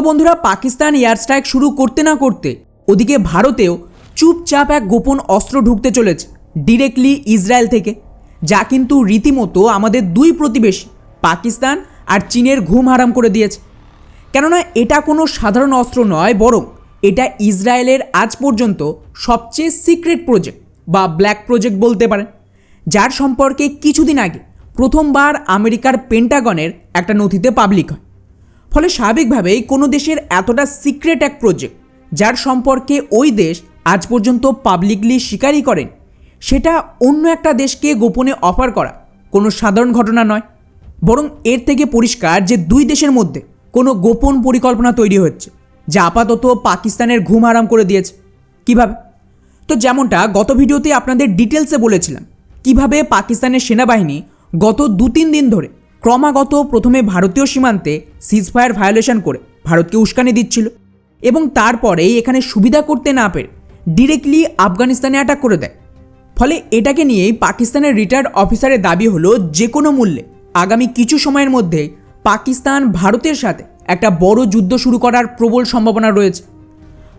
বন্ধুরা, Pakistan air strike শুরু করতে না করতে ওদিকে ভারতেও চুপচাপ এক গোপন অস্ত্র ঢুকতে চলেছে ডিরেক্টলি ইসরায়েল থেকে, যা কিন্তু রীতিমতো আমাদের দুই প্রতিবেশী পাকিস্তান আর চীনের ঘুম হারাম করে দিয়েছে। কেননা এটা কোনো সাধারণ অস্ত্র নয়, বরং এটা ইসরায়েলের আজ পর্যন্ত সবচেয়ে সিক্রেট প্রজেক্ট বা ব্ল্যাক প্রজেক্ট বলতে পারেন, যার সম্পর্কে কিছুদিন আগে প্রথমবার আমেরিকার পেন্টাগনের একটা নথিতে পাবলিক হয়। ফলে স্বাভাবিকভাবেই কোনো দেশের এতটা সিক্রেট এক প্রজেক্ট যার সম্পর্কে ওই দেশ আজ পর্যন্ত পাবলিকলি স্বীকারই করেন, সেটা অন্য একটা দেশকে গোপনে অফার করা কোনো সাধারণ ঘটনা নয়, বরং এর থেকে পরিষ্কার যে দুই দেশের মধ্যে কোনো গোপন পরিকল্পনা তৈরি হচ্ছে, যা আপাতত পাকিস্তানের ঘুম হারাম করে দিয়েছে। কিভাবে? তো যেমনটা গত ভিডিওতে আপনাদের ডিটেলসে বলেছিলাম, কিভাবে পাকিস্তানের সেনাবাহিনী গত 2-3 দিন ধরে ক্রমাগত প্রথমে ভারতীয় সীমান্তে সিজফায়ার ভায়োলেশন করে ভারতকে উস্কানি দিচ্ছিল এবং তারপরেই এখানে সুবিধা করতে না পেরে ডিরেক্টলি আফগানিস্তানে অ্যাটাক করে দেয়। ফলে এটাকে নিয়েই পাকিস্তানের রিটায়ার্ড অফিসারের দাবি হলো যে কোনো মূল্যে আগামী কিছু সময়ের মধ্যে পাকিস্তান ভারতের সাথে একটা বড় যুদ্ধ শুরু করার প্রবল সম্ভাবনা রয়েছে।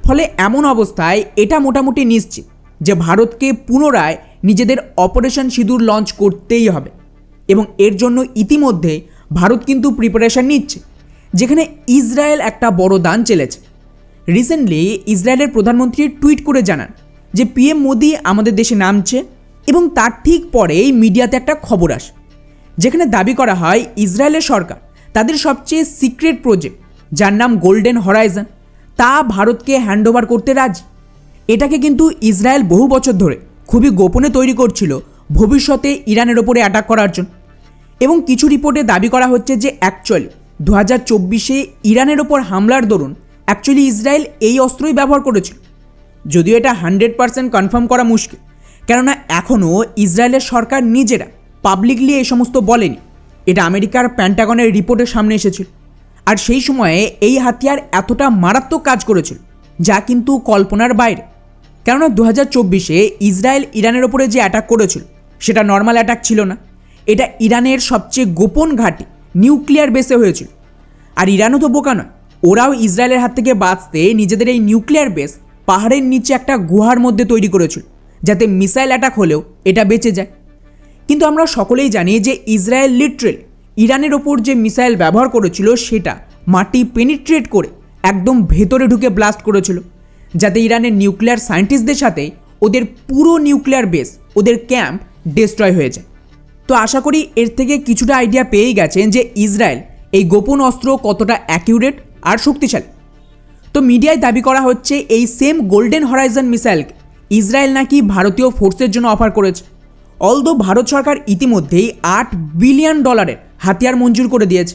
ফলে এমন অবস্থায় এটা মোটামুটি নিশ্চিত যে ভারতকে পুনরায় নিজেদের অপারেশন সিঁদুর লঞ্চ করতেই হবে এবং এর জন্য ইতিমধ্যে ভারত কিন্তু প্রিপারেশন নিচ্ছে, যেখানে ইসরায়েল একটা বড় দান চেলেছে। রিসেন্টলি ইসরায়েলের প্রধানমন্ত্রী টুইট করে জানান যে পিএম মোদি আমাদের দেশে নামছে এবং তার ঠিক পরেই মিডিয়াতে একটা খবর আসে, যেখানে দাবি করা হয় ইসরায়েলের সরকার তাদের সবচেয়ে সিক্রেট প্রজেক্ট, যার নাম গোল্ডেন হরাইজন, তা ভারতকে হ্যান্ডওভার করতে রাজি। এটাকে কিন্তু ইসরায়েল বহু বছর ধরে খুবই গোপনে তৈরি করছিল ভবিষ্যতে ইরানের ওপরে অ্যাটাক করার জন্য। এবং কিছু রিপোর্টে দাবি করা হচ্ছে যে অ্যাকচুয়ালি 2024-এ ইরানের ওপর হামলার দরুন অ্যাকচুয়ালি ইসরায়েল এই অস্ত্রই ব্যবহার করেছিল। যদিও এটা 100% কনফার্ম করা মুশকিল, কেননা এখনও ইসরায়েলের সরকার নিজেরা পাবলিকলি এই সমস্ত বলেনি। এটা আমেরিকার পেন্টাগনের রিপোর্টের সামনে এসেছিল। আর সেই সময়ে এই হাতিয়ার এতটা মারাত্মক কাজ করেছিল যা কিন্তু কল্পনার বাইরে। কেননা 2024-এ ইসরায়েল ইরানের ওপরে যে অ্যাটাক করেছিল সেটা নর্মাল অ্যাটাক ছিল না, এটা ইরানের সবচেয়ে গোপন ঘাঁটি নিউক্লিয়ার বেসে হয়েছিল। আর ইরানও তো বোকা নয়, ওরাও ইসরায়েলের হাত থেকে বাঁচতে নিজেদের এই নিউক্লিয়ার বেস পাহাড়ের নিচে একটা গুহার মধ্যে তৈরি করেছিল, যাতে মিসাইল অ্যাটাক হলেও এটা বেঁচে যায়। কিন্তু আমরা সকলেই জানি যে ইসরায়েল লিটারেলি ইরানের ওপর যে মিসাইল ব্যবহার করেছিল সেটা মাটি পেনিট্রেট করে একদম ভেতরে ঢুকে ব্লাস্ট করেছিল, যাতে ইরানের নিউক্লিয়ার সায়েন্টিস্টদের সাথে ওদের পুরো নিউক্লিয়ার বেস, ওদের ক্যাম্প ডিস্ট্রয় হয়ে যায়। তো আশা করি এর থেকে কিছুটা আইডিয়া পেয়েই গেছেন যে ইসরায়েল এই গোপন অস্ত্র কতটা অ্যাকিউরেট আর শক্তিশালী। তো মিডিয়ায় দাবি করা হচ্ছে এই সেম গোল্ডেন হরাইজন মিসাইলকে ইসরায়েল নাকি ভারতীয় ফোর্সের জন্য অফার করেছে। অলদো ভারত সরকার ইতিমধ্যেই $8 বিলিয়ন হাতিয়ার মঞ্জুর করে দিয়েছে,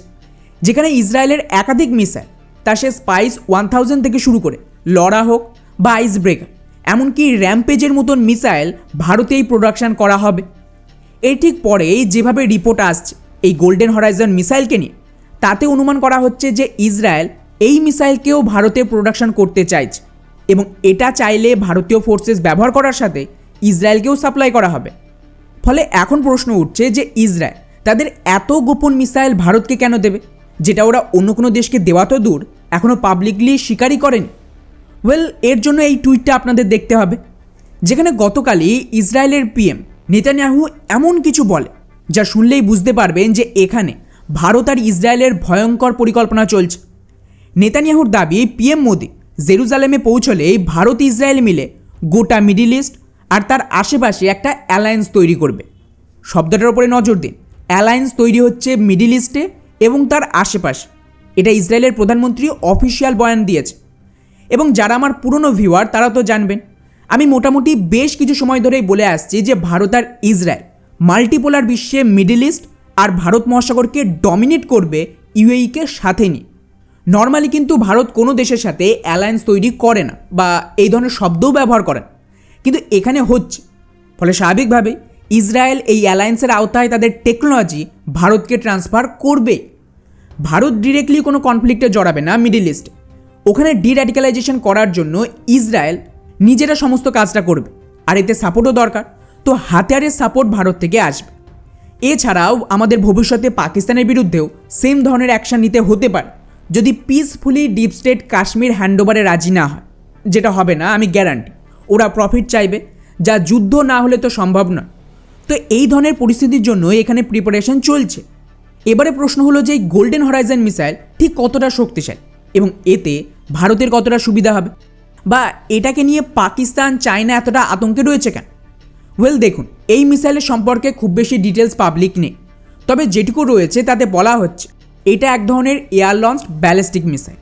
যেখানে ইসরায়েলের একাধিক মিসাইল, তা সে স্পাইস 1000 থেকে শুরু করে লড়া হোক বা আইস ব্রেকার, এমনকি র্যাম্পেজের মতন মিসাইল ভারতেই প্রোডাকশন করা হবে। এর ঠিক পরেই যেভাবে রিপোর্ট আসছে এই গোল্ডেন হরাইজন মিসাইলকে নিয়ে, তাতে অনুমান করা হচ্ছে যে ইসরায়েল এই মিসাইলকেও ভারতে প্রোডাকশন করতে চাইছে এবং এটা চাইলে ভারতীয় ফোর্সেস ব্যবহার করার সাথে ইসরায়েলকেও সাপ্লাই করা হবে। ফলে এখন প্রশ্ন উঠছে যে ইসরায়েল তাদের এত গোপন মিসাইল ভারতকে কেন দেবে, যেটা ওরা অন্য কোনো দেশকে দেওয়া তো দূর, এখনও পাবলিকলি স্বীকারই করেনি। এর জন্য এই টুইটটা আপনাদের দেখতে হবে, যেখানে গতকালই ইসরায়েলের পিএম নেতানিয়াহু এমন কিছু বলে যা শুনলেই বুঝতে পারবেন যে এখানে ভারত আর ইসরায়েলের ভয়ঙ্কর পরিকল্পনা চলছে। নেতানিয়াহুর দাবি পিএম মোদি জেরুজালেমে পৌঁছলেই ভারত ইসরায়েল মিলে গোটা মিডিল ইস্ট আর তার আশেপাশে একটা অ্যালায়েন্স তৈরি করবে। শব্দটার উপরে নজর দিন, অ্যালায়েন্স তৈরি হচ্ছে মিডিল ইস্টে এবং তার আশেপাশে। এটা ইসরায়েলের প্রধানমন্ত্রী অফিসিয়াল বয়ান দিয়েছে। এবং যারা আমার পুরনো ভিউয়ার তারা তো জানবেন, আমি মোটামুটি বেশ কিছু সময় ধরেই বলে আসছি যে ভারত আর ইসরায়েল মাল্টিপোলার বিশ্বে মিডিল ইস্ট আর ভারত মহাসাগরকে ডমিনেট করবে ইউএইকে সাথে নিয়ে। নর্মালি কিন্তু ভারত কোনো দেশের সাথে অ্যালায়েন্স তৈরি করে না বা এই ধরনের শব্দও ব্যবহার করে না, কিন্তু এখানে হচ্ছে। ফলে স্বাভাবিকভাবেই ইসরায়েল এই অ্যালায়েন্সের আওতায় তাদের টেকনোলজি ভারতকে ট্রান্সফার করবে। ভারত ডিরেক্টলি কোনো কনফ্লিক্টে জড়াবে না মিডিল ইস্টে, ওখানে ডির্যাডিক্যালাইজেশন করার জন্য ইসরায়েল নিজেরা সমস্ত কাজটা করবে, আর এতে সাপোর্টও দরকার। তো হাতিয়ারের সাপোর্ট ভারত থেকে আসবে। এছাড়াও আমাদের ভবিষ্যতে পাকিস্তানের বিরুদ্ধেও সেম ধরনের অ্যাকশান নিতে হতে পারে। যদি পিসফুলি ডিপ স্টেট কাশ্মীর হ্যান্ডওভারে রাজি না হয়, যেটা হবে না আমি গ্যারান্টি, ওরা প্রফিট চাইবে, যা যুদ্ধ না হলে তো সম্ভব না। তো এই ধরনের পরিস্থিতির জন্য এখানে প্রিপারেশন চলছে। এবারে প্রশ্ন হলো যে এই গোল্ডেন হরাইজন মিসাইল ঠিক কতটা শক্তিশালী এবং এতে ভারতের কতটা সুবিধা হবে, বা এটাকে নিয়ে পাকিস্তান চায়না এতটা আতঙ্কে রয়েছে কেন? ওয়েল দেখুন, এই মিসাইলের সম্পর্কে খুব বেশি ডিটেলস পাবলিক নেই, তবে যেটুকু রয়েছে তাতে বলা হচ্ছে এটা এক ধরনের এয়ার লঞ্চড ব্যালিস্টিক মিসাইল,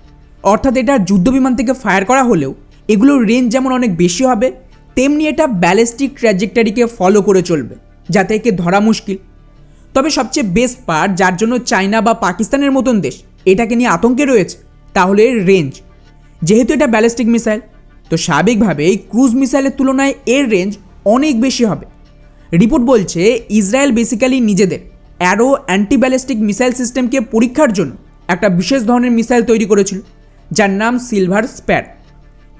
অর্থাৎ এটা যুদ্ধবিমান থেকে ফায়ার করা হলেও এগুলোর রেঞ্জ যেমন অনেক বেশি হবে, তেমনি এটা ব্যালিস্টিক ট্র্যাজেক্টরিকে ফলো করে চলবে, যাতে একে ধরা মুশকিল। তবে সবচেয়ে বেস্ট পার্ট, যার জন্য চায়না বা পাকিস্তানের মতন দেশ এটাকে নিয়ে আতঙ্কে রয়েছে, তাহলে এর রেঞ্জ। যেহেতু এটা ব্যালিস্টিক মিসাইল, তো স্বাভাবিকভাবেই ক্রুজ মিসাইলের তুলনায় এর রেঞ্জ অনেক বেশি হবে। রিপোর্ট বলছে ইসরায়েল বেসিক্যালি নিজেদের অ্যারো অ্যান্টি ব্যালিস্টিক মিসাইল সিস্টেমকে পরীক্ষার জন্য একটা বিশেষ ধরনের মিসাইল তৈরি করেছিল, যার নাম সিলভার স্প্যার।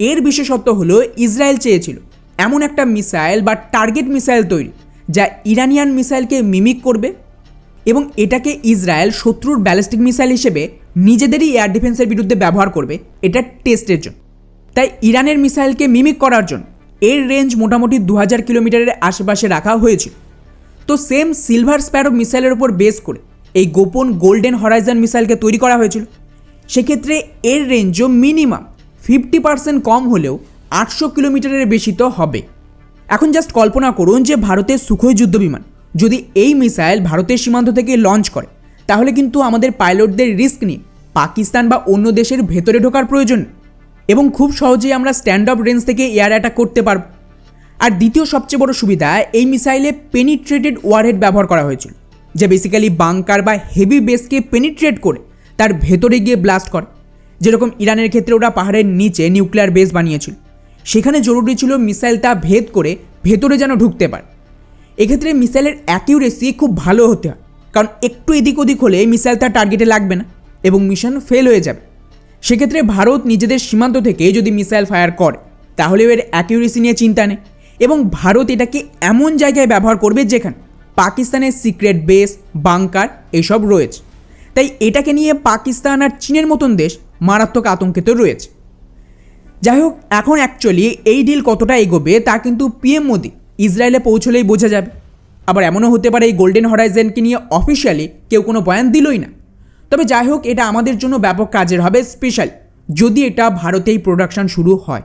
এর বিশেষত্ব হলো ইসরায়েল চেয়েছিল এমন একটা মিসাইল বা টার্গেট মিসাইল তৈরি যা ইরানিয়ান মিসাইলকে মিমিক করবে, এবং এটাকে ইসরায়েল শত্রুর ব্যালিস্টিক মিসাইল হিসেবে নিজেদেরই এয়ার ডিফেন্সের বিরুদ্ধে ব্যবহার করবে, এটা টেস্টের জন্য। তাই ইরানের মিসাইলকে মিমিক করার জন্য এর রেঞ্জ মোটামুটি 2000 কিলোমিটারের আশেপাশে রাখা হয়েছিল। তো সেম সিলভার স্প্যারো মিসাইলের উপর বেস করে এই গোপন গোল্ডেন হরাইজন মিসাইলকে তৈরি করা হয়েছিল। সেক্ষেত্রে এর রেঞ্জও মিনিমাম 50% কম হলেও 800 কিলোমিটারের বেশি তো হবে। এখন জাস্ট কল্পনা করুন যে ভারতের সুখোই যুদ্ধবিমান যদি এই মিসাইল ভারতের সীমান্ত থেকে লঞ্চ করে, তাহলে কিন্তু আমাদের পাইলটদের রিস্ক নিয়ে পাকিস্তান বা অন্য দেশের ভেতরে ঢোকার প্রয়োজন নেই, এবং খুব সহজেই আমরা স্ট্যান্ড অফ রেঞ্জ থেকে এয়ার অ্যাটাক করতে পারব। আর দ্বিতীয় সবচেয়ে বড় সুবিধা, এই মিসাইলে পেনিট্রেটেড ওয়ারহেড ব্যবহার করা হয়েছিল, যা বেসিক্যালি বাংকার বা হেভি বেসকে পেনিট্রেট করে তার ভেতরে গিয়ে ব্লাস্ট করে। যেরকম ইরানের ক্ষেত্রে ওরা পাহাড়ের নিচে নিউক্লিয়ার বেস বানিয়েছিল, সেখানে জরুরি ছিল মিসাইল তা ভেদ করে ভেতরে যেন ঢুকতে পারে। এক্ষেত্রে মিসাইলের অ্যাকিউরেসি খুব ভালো হতে হয়, কারণ একটু এদিক ওদিক হলে মিসাইল তার টার্গেটে লাগবে না এবং মিশন ফেল হয়ে যাবে। সেক্ষেত্রে ভারত নিজেদের সীমান্ত থেকে যদি মিসাইল ফায়ার করে, তাহলে এর অ্যাকিউরেসি নিয়ে চিন্তা নেই, এবং ভারত এটাকে এমন জায়গায় ব্যবহার করবে যেখানে পাকিস্তানের সিক্রেট বেস, বাংকার এসব রয়েছে। তাই এটাকে নিয়ে পাকিস্তান আর চীনের মতন দেশ মারাত্মক আতঙ্কিত রয়েছে। যাই হোক, এখন অ্যাকচুয়ালি এই ডিল কতটা এগোবে তা কিন্তু পিএম মোদি ইসরায়েলে পৌঁছলেই বোঝা যাবে। আবার এমনও হতে পারে এই গোল্ডেন হরাইজনকে নিয়ে অফিসিয়ালি কেউ কোনো বয়ান দিলই না। তবে যাই হোক, এটা আমাদের জন্য ব্যাপক কাজের হবে, স্পেশাল যদি এটা ভারতেই প্রোডাকশন শুরু হয়।